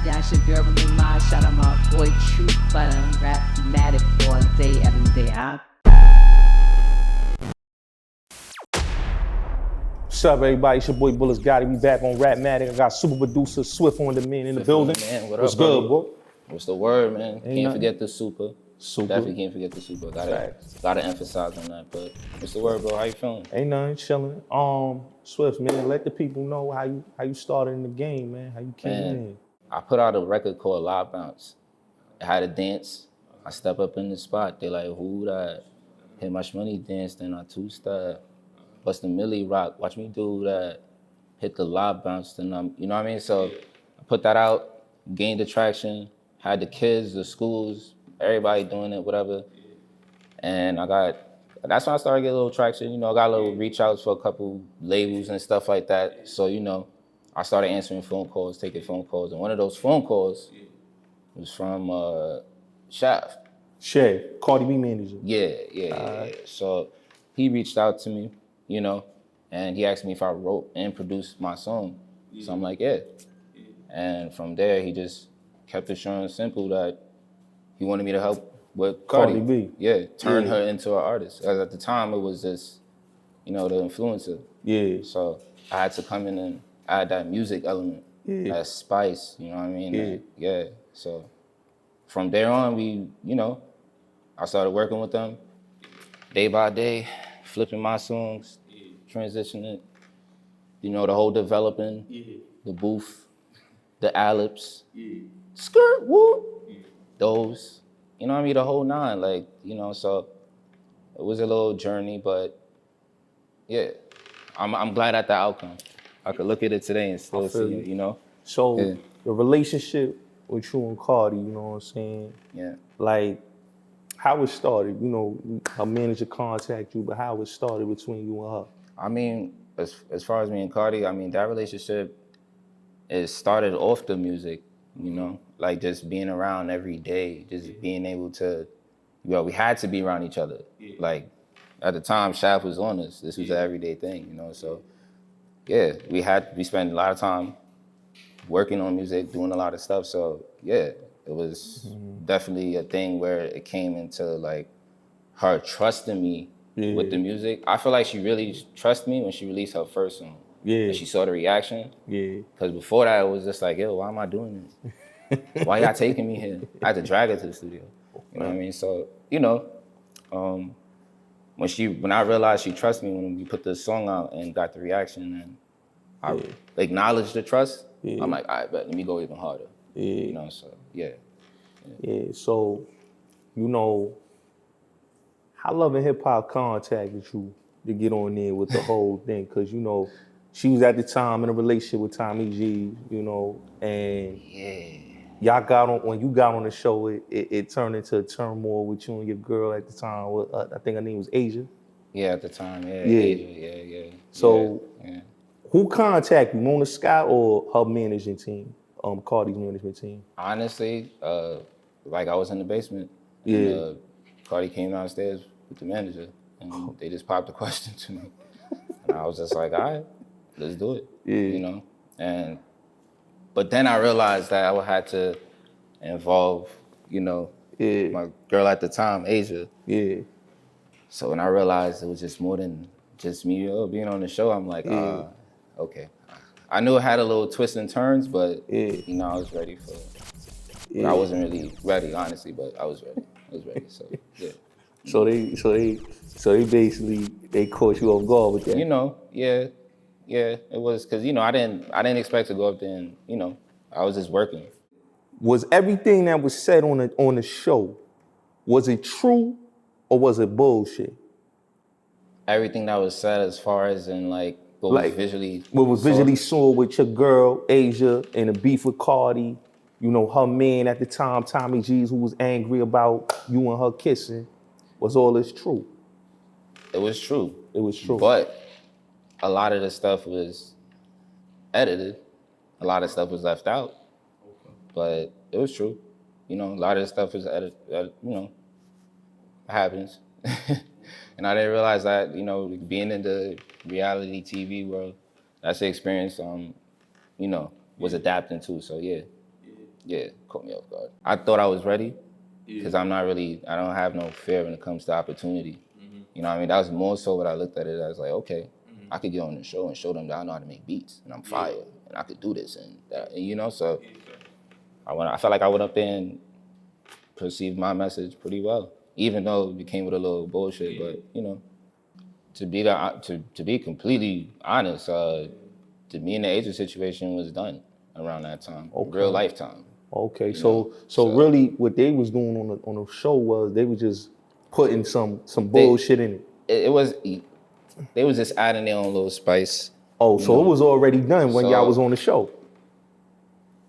Yeah, it's your girl with me, Ma. Shout out my boy Truth, but I'm RapMatic all day, every day, huh? What's up, everybody? It's your boy Bullets Gotti. We back on RapMatic. I got super producer SwiftOnDemand in the building. Man, What's good, bro? What's the word, man? Ain't Can't nothing. forget the super. Definitely can't forget the super. Gotta emphasize on that. But what's the word, bro? How you feeling? Ain't nothing, chilling. Swift, man, let the people know how you started in the game, man. How you came in. I put out a record called Live Bounce. I had a dance. I step up in the spot. They like, who that? Hit Much Money dance, then I two-step. Bust the Millie rock. Watch me do that. Hit the Live Bounce, then you know what I mean? So I put that out, gained attraction, had the kids, the schools, everybody doing it, whatever. And that's when I started getting a little traction. You know, I got a little reach outs for a couple labels and stuff like that. So, you know, I started answering phone calls, taking phone calls. And one of those phone calls was from Shaft. Shay, CardiB manager. Yeah. So he reached out to me, you know, and he asked me if I wrote and produced my song. So I'm like, yeah. And from there, he just kept it short and simple that he wanted me to help with CardiB. Yeah, turn her into an artist. Because at the time, it was just, you know, the influencer. Yeah. So I had to come in and add that music element, that spice, you know what I mean? Yeah. So from there on, I started working with them day by day, flipping my songs, transitioning, you know, the whole developing, the booth, the alips, skirt, whoop, those, you know what I mean, the whole nine, like, you know, so it was a little journey, but yeah, I'm glad at the outcome. I could look at it today and still see it, you know? So the relationship with you and Cardi, you know what I'm saying? Yeah. Like, how it started, you know, her manager contact you, but how it started between you and her? I mean, as far as me and Cardi, I mean, that relationship, it started off the music, you know? Like just being around every day, just being able to, well, we had to be around each other. Like at the time, Shaft was on us. This was an everyday thing, you know? So yeah, we spent a lot of time working on music, doing a lot of stuff. So yeah, it was definitely a thing where it came into like her trusting me with the music. I feel like she really trusted me when she released her first song. Yeah. And she saw the reaction. Yeah. Because before that, it was just like, yo, why am I doing this? Why y'all taking me here? I had to drag her to the studio. You know what I mean? So, you know, when I realized she trusted me when we put the song out and got the reaction and I acknowledged the trust, I'm like, all right, bet, let me go even harder. You know, so yeah. So, you know, how LoveAndHipHop contacted you to get on there with the whole thing? Because, you know, she was at the time in a relationship with Tommy G, you know, and y'all when you got on the show, it turned into a turmoil with you and your girl at the time. I think her name was Asia. Yeah, at the time, Asia, yeah. So, who contacted you, Mona Scott or her managing team, Cardi's management team? Honestly, like I was in the basement. And, Cardi came downstairs with the manager, and they just popped the question to me. And I was just like, all right, let's do it, you know? But then I realized that I would have to involve, you know, my girl at the time, Asia. So when I realized it was just more than just me being on the show, I'm like, okay. I knew it had a little twists and turns, but you know, I was ready for it. But I wasn't really ready, honestly, but I was ready. So yeah. So they basically they caught you off guard with that. You know, yeah, it was because you know I didn't expect to go up there and you know I was just working. Was everything that was said on the show, was it true or was it bullshit? Everything that was said as far as in like what was visually saw with your girl Asia and the beef with Cardi. You know, her man at the time, Tommy G's, who was angry about you and her kissing, was all this true? It was true. It was true. But a lot of the stuff was edited. A lot of stuff was left out. But it was true. You know, a lot of the stuff is edited, you know, it happens. And I didn't realize that, you know, being in the reality TV world, that's the experience, you know, was adapting to. So, yeah. Yeah, caught me off guard. I thought I was ready because I don't have no fear when it comes to opportunity. You know what I mean? That was more so what I looked at it as like, okay, I could get on the show and show them that I know how to make beats and I'm fire and I could do this and that, and, you know, so I felt like I went up there and perceived my message pretty well, even though it came with a little bullshit, but, you know, to be completely honest, to me and the agent situation was done around that time, real lifetime. Okay, so really what they was doing on the show was they was just putting some bullshit in it. They was just adding their own little spice. Oh, so it was already done when y'all was on the show?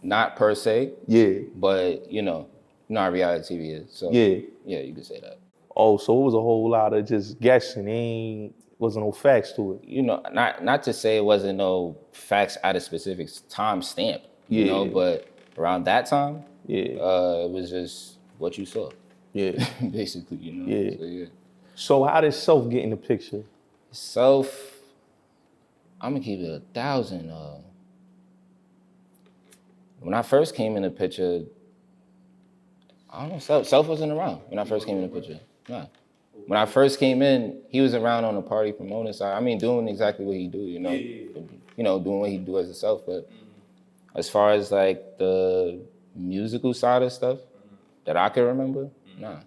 Not per se. Yeah. But, you know how reality TV is. So yeah, you could say that. Oh, so it was a whole lot of just guessing. Wasn't no facts to it. You know, not to say it wasn't no facts at a specific time stamp, you know, but around that time, it was just what you saw. Yeah. Basically, you know. Yeah. So how did Self get in the picture? Self, I'm gonna keep it 1,000. When I first came in the picture, I don't know, Self wasn't around when I first came in the picture. Nah. When I first came in, he was around on the party promoting side. I mean, doing exactly what he do, you know. You know, doing what he do as a Self. But as far as like the musical side of stuff that I can remember, nah.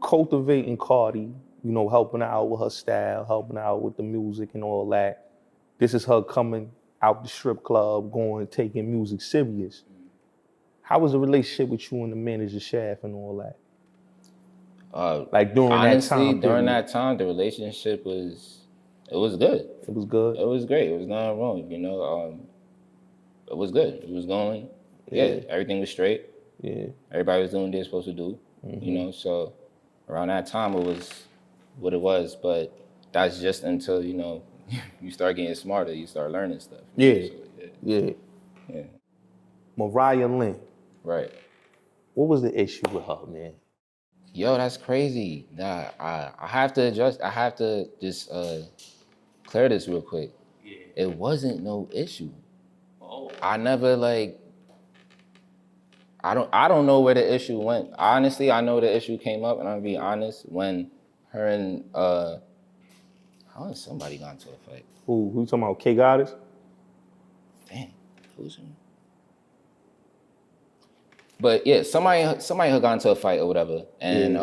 Cultivating Cardi, you know, helping her out with her style, helping her out with the music and all that. This is her coming out the strip club, taking music serious. How was the relationship with you and the manager Shaft and all that? Like during that time? During that time, the relationship was good. It was good? It was great. It was nothing wrong, you know. It was good. It was going, everything was straight. Yeah. Everybody was doing what they're supposed to do, you know, so around that time it was what it was, but that's just until, you know, you start getting smarter, you start learning stuff. Yeah. Mariah Lynn. Right. What was the issue with her, man? Yo, that's crazy. Nah, I have to just clear this real quick. Yeah. It wasn't no issue. Oh. I never I don't know where the issue went. Honestly, I know the issue came up, and I'm gonna be honest, when her and how has somebody got into a fight? Who you talking about? K Goddess? Damn, who's him? But yeah, somebody had got into a fight or whatever, and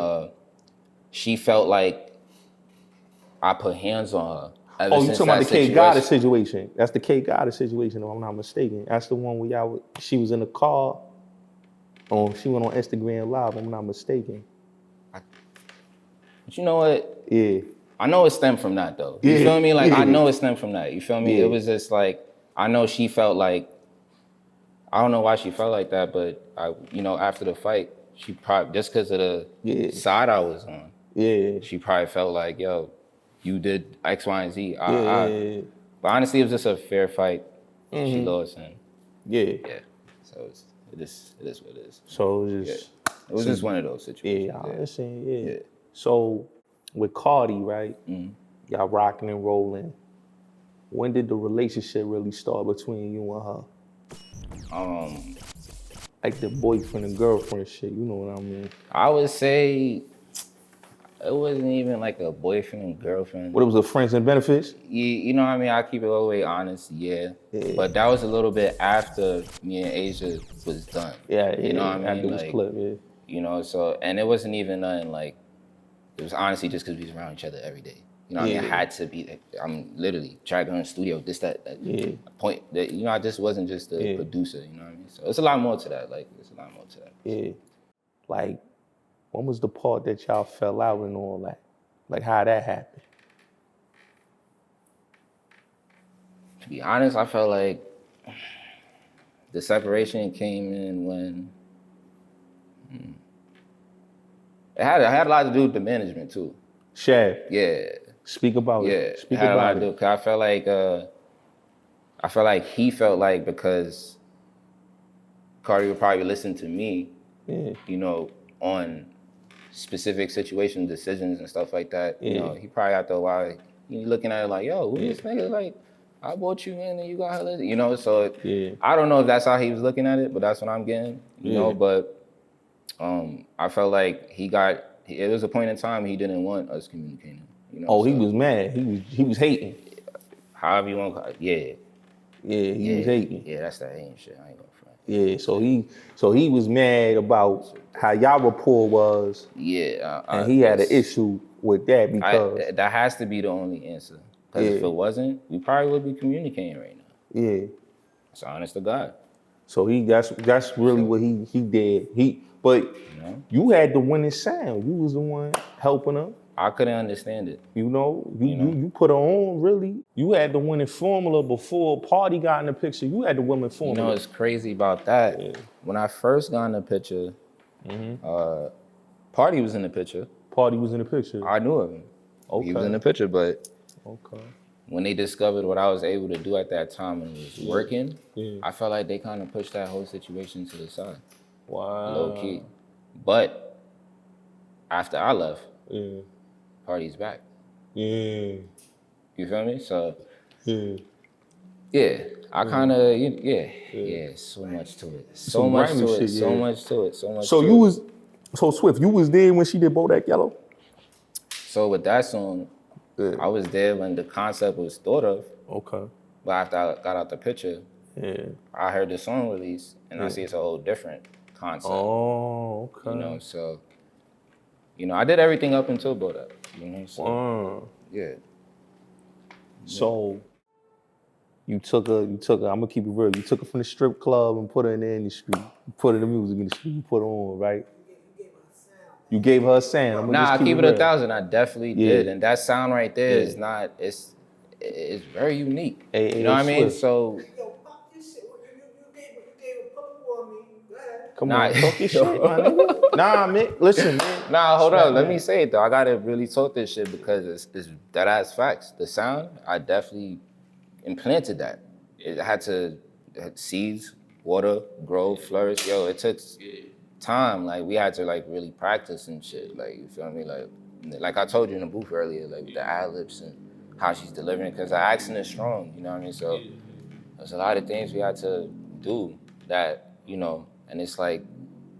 she felt like I put hands on her. Oh, you talking about the K Goddess situation? That's the K Goddess situation, if I'm not mistaken. That's the one where she was in the car. Oh, she went on Instagram Live, if I'm not mistaken. But you know what? Yeah. I know it stemmed from that though. You feel me? Like I know it stemmed from that. You feel me? It was just like, I know she felt like, I don't know why she felt like that, but you know, after the fight, she probably, just because of the side I was on, she probably felt like, yo, you did X, Y, and Z. But honestly, it was just a fair fight. She lost, and so it is what it is. So it was just, it was just one of those situations. Yeah, I understand. So with Cardi, right? Y'all rocking and rolling. When did the relationship really start between you and her? Like the boyfriend and girlfriend shit, you know what I mean? I would say it wasn't even like a boyfriend and girlfriend. What, it was a friends and benefits? You know what I mean? I keep it all the way honest, But that was a little bit after me and Asia was done. You know what I mean? After this clip, You know, so, and it wasn't even nothing like, it was honestly just because we was around each other every day. You know what I mean? I had to be, I'm literally trying to go in the studio, this, that point. That, you know, I just wasn't just a producer, you know what I mean? So it's a lot more to that, Like, when was the part that y'all fell out and all that? Like, how that happened? To be honest, I felt like the separation came in when, it had a lot to do with the management too. Shaft. Yeah. Speak about it. Speak about it. Cause I felt like he felt like because Cardi would probably listen to me, you know, on specific situations, decisions and stuff like that. You know, he probably after a while, he looking at it like, yo, who this nigga? Like, I bought you in and you got her, you know, so Yeah. I don't know if that's how he was looking at it, but that's what I'm getting, you know, but I felt like it was a point in time he didn't want us communicating, you know. Oh, he was mad. He was hating. However you want to call it, yeah. Yeah, he was hating. Yeah, that's that hating shit, I ain't gonna front. Yeah, so he was mad about how y'all rapport was. Yeah. And he had an issue with that because that has to be the only answer. Because if it wasn't, we probably would be communicating right now. Yeah. It's honest to God. So that's really what he did. But you had the winning sound. You was the one helping her. I couldn't understand it. You put her on, really. You had the winning formula before Party got in the picture. You had the winning formula. You know what's crazy about that? Yeah. When I first got in the picture, Party was in the picture. Party was in the picture. I knew of him. Okay. He was in the picture, but okay. When they discovered what I was able to do at that time and it was working, I felt like they kind of pushed that whole situation to the side. Wow. Low key. But after I left, Party's back. Yeah. You feel me? So, yeah. I kind of, so much to it. So much to it. So Swift, you was there when she did Bodak Yellow? So with that song, I was there when the concept was thought of. Okay. But after I got out the picture, I heard the song release, and I see it's a whole different concept. Oh, okay. You know, so, I did everything up until Bodak. You know, so, yeah. So, you took her, I'm gonna keep it real, you took her from the strip club and put her in the industry. You put her in the music industry, you put her on, right? You gave her a sound. Nah, I keep it 1,000. I definitely did, and that sound right there is not. It's very unique. You know what I mean? So. Come on, talk your shit, my nigga. Nah, man, listen, man. Nah, hold on. Let me say it though. I gotta really talk this shit because it's that ass facts. The sound, I definitely implanted that. It had seeds, water, grow, flourish. Yo, it took time. Like we had to really practice and shit. Like you feel me? Like I told you in the booth earlier, like with the ad-libs and how she's delivering, because the accent is strong. You know what I mean? So there's a lot of things we had to do that, and it's like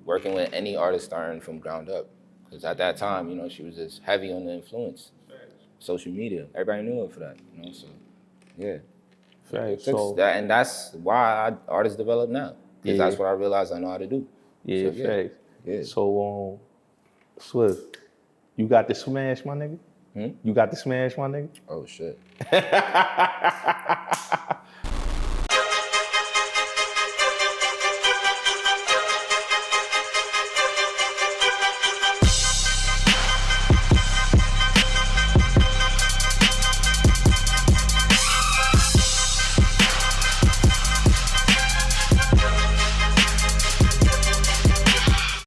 working with any artist starting from ground up. Because at that time, she was just heavy on the influence. Social media, everybody knew her for that. So yeah. Right. And that's why artists develop now. Because that's what I realized I know how to do. Yeah, so, facts. Yeah. So, Swift, you got the smash, my nigga? You got the smash, my nigga? Oh, shit.